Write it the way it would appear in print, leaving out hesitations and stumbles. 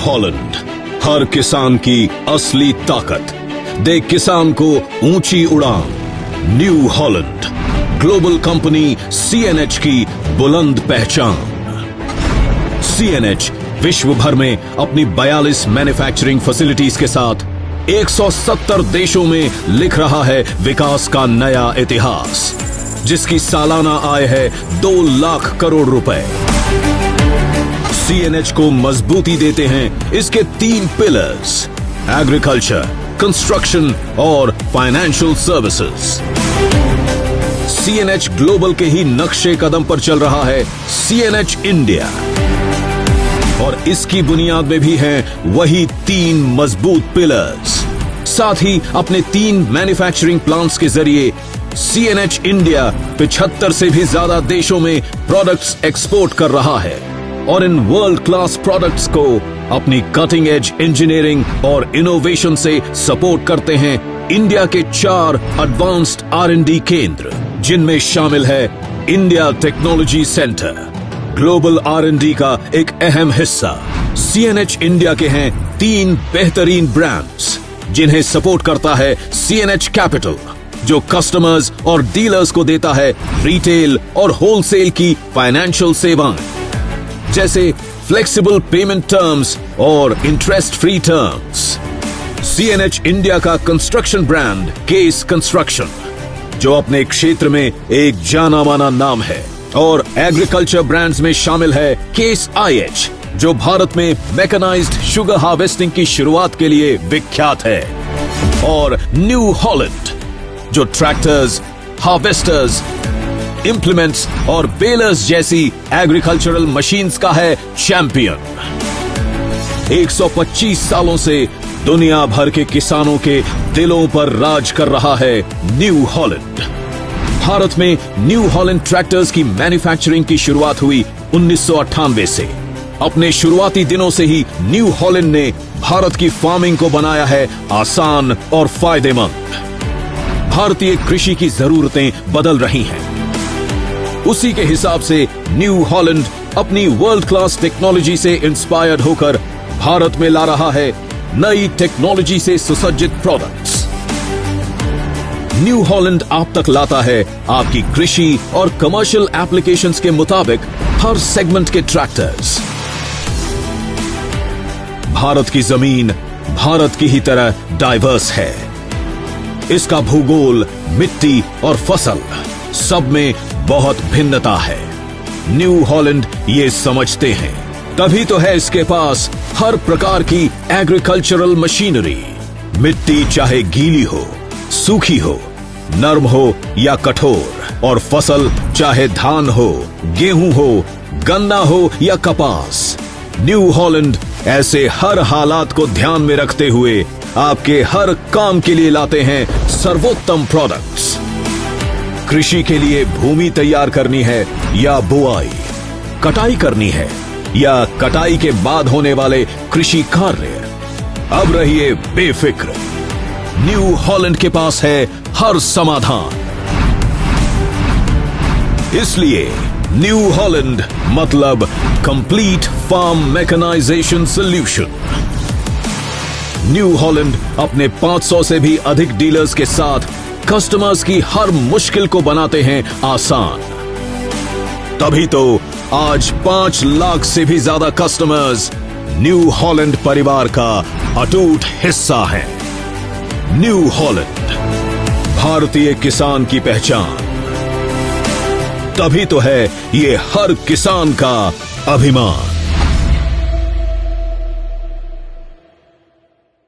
Holland, हर किसान की असली ताकत, दे किसान को ऊंची उड़ान। New Holland, global company CNH की बुलंद पहचान। CNH विश्व भर में अपनी 42 मैन्युफैक्चरिंग फैसिलिटीज के साथ 170 देशों में लिख रहा है विकास का नया इतिहास, जिसकी सालाना आय है 2 लाख करोड़ रुपए। CNH को मजबूती देते हैं इसके 3 पिलर्स: एग्रीकल्चर, कंस्ट्रक्शन और फाइनेंशियल सर्विसेज। CNH ग्लोबल के ही नक्शे कदम पर चल रहा है CNH इंडिया, और इसकी बुनियाद में भी हैं वही 3 मजबूत पिलर्स। साथ ही अपने 3 मैन्युफैक्चरिंग प्लांट्स के जरिए CNH इंडिया 75 से भी ज्यादा देशों में प्रोडक्ट्स एक्सपोर्ट कर रहा है, और इन वर्ल्ड क्लास प्रोडक्ट्स को अपनी कटिंग एज इंजीनियरिंग और इनोवेशन से सपोर्ट करते हैं इंडिया के 4 एडवांस्ड R&D केंद्र, जिनमें शामिल है India technology centre. Global R&D का एक अहम हिस्सा CNH इंडिया के हैं 3 बेहतरीन ब्रांड्स, जिन्हें सपोर्ट करता है CNH कैपिटल, जो कस्टमर्स और डीलर्स को देता है रिटेल और होलसेल की फाइनेंशियल सेवाएं, जैसे फ्लेक्सिबल पेमेंट टर्म्स और interest free terms. CNH India का कंस्ट्रक्शन ब्रांड केस कंस्ट्रक्शन, जो अपने क्षेत्र में एक जाना माना नाम है, और एग्रीकल्चर ब्रांड्स में शामिल है केस IH, जो भारत में मैकेनाइज्ड शुगर हार्वेस्टिंग की शुरुआत के लिए विख्यात है, और न्यू हॉलैंड, जो ट्रैक्टर्स, हार्वेस्टर्स, इंप्लीमेंट्स और बेलर्स जैसी एग्रीकल्चरल मशीन्स का है चैंपियन। 125 सालों से दुनिया भर के किसानों के दिलों पर राज कर रहा है न्यू हॉलैंड। भारत में न्यू हॉलैंड ट्रैक्टर्स की मैन्युफैक्चरिंग की शुरुआत हुई 1998 से। अपने शुरुआती दिनों से ही न्यू हॉलैंड ने भारत की फार्मिंग को बनाया है आसान और फायदेमंद। भारतीय कृषि की जरूरतें बदल रही हैं, उसी के हिसाब से न्यू हॉलैंड अपनी वर्ल्ड क्लास टेक्नोलॉजी से इंस्पायर्ड होकर भारत में ला रहा है नई टेक्नोलॉजी से सुसज्जित प्रोडक्ट्स। न्यू हॉलैंड आप तक लाता है आपकी कृषि और कमर्शियल एप्लीकेशंस के मुताबिक हर सेगमेंट के ट्रैक्टर्स। भारत की जमीन भारत की ही तरह डाइवर्स है। इसका भूगोल, मिट्टी और फसल सब में बहुत भिन्नता है। न्यू हॉलैंड ये समझते हैं, तभी तो है इसके पास हर प्रकार की एग्रीकल्चरल मशीनरी। मिट्टी चाहे गीली हो, सूखी हो, नर्म हो या कठोर, और फसल चाहे धान हो, गेहूं हो, गन्ना हो या कपास, न्यू हॉलैंड ऐसे हर हालात को ध्यान में रखते हुए आपके हर काम के लिए लाते हैं सर्वोत्तम प्रोडक्ट्स। कृषि के लिए भूमि तैयार करनी है या बुआई, कटाई करनी है या कटाई के बाद होने वाले कृषि कार्य, अब रहिए बेफिक्र। न्यू हॉलैंड के पास है हर समाधान। इसलिए न्यू हॉलैंड मतलब complete farm mechanisation solution. New Holland अपने 500 से भी अधिक डीलर्स के साथ कस्टमर्स की हर मुश्किल को बनाते हैं आसान। तभी तो आज 5 लाख से भी ज्यादा कस्टमर्स न्यू हॉलैंड परिवार का अटूट हिस्सा हैं। न्यू हॉलैंड, भारतीय किसान की पहचान। तभी तो है ये हर किसान का अभिमान।